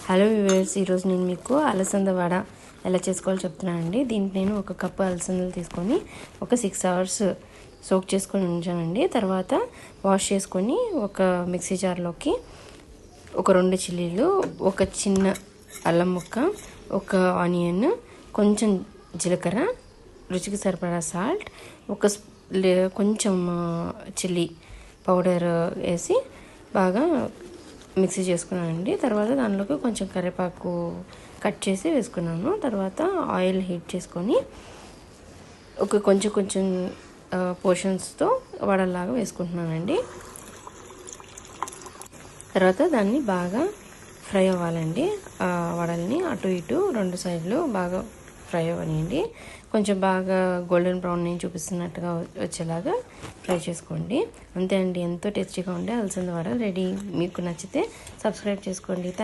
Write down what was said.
Hello viewers, ఈరోజు నేను మీకు అలసంద వడ ఎలా చేసుకోవాలో చెప్తున్నానండి. దీనికి నేను ఒక కప్పు అలసందలు తీసుకొని ఒక 6 అవర్స్ సోక్ చేసుకొని ఉంచానండి. తర్వాత వాష్ చేసుకొని ఒక మిక్సీ జార్లోకి ఒక 2 చిల్లీలు, ఒక చిన్న అల్లం ముక్క, ఒక ఆనియన్, కొంచెం జీలకర్ర, రుచికి సరిపడా సాల్ట్, కొంచెం చిల్లీ పౌడర్ వేసి బాగా మిక్సీ చేసుకున్నానండి. తర్వాత దానిలోకి కొంచెం కరివేపాకు కట్ చేసి వేసుకున్నాను. తర్వాత ఆయిల్ హీట్ చేసుకొని కొంచెం పోర్షన్స్తో వడలాగా వేసుకుంటున్నానండి. తర్వాత దాన్ని బాగా ఫ్రై అవ్వాలండి. వడల్ని అటు ఇటు 2 సైడ్లు బాగా ఫ్రై అవ్వనియండి. కొంచెం బాగా గోల్డెన్ బ్రౌన్ నేను చూపిస్తున్నట్టుగా వచ్చేలాగా ఫ్రై చేసుకోండి. అంతే అండి, ఎంతో టేస్టీగా ఉండే అలసంద వడ రెడీ. మీకు నచ్చితే సబ్స్క్రైబ్ చేసుకోండి.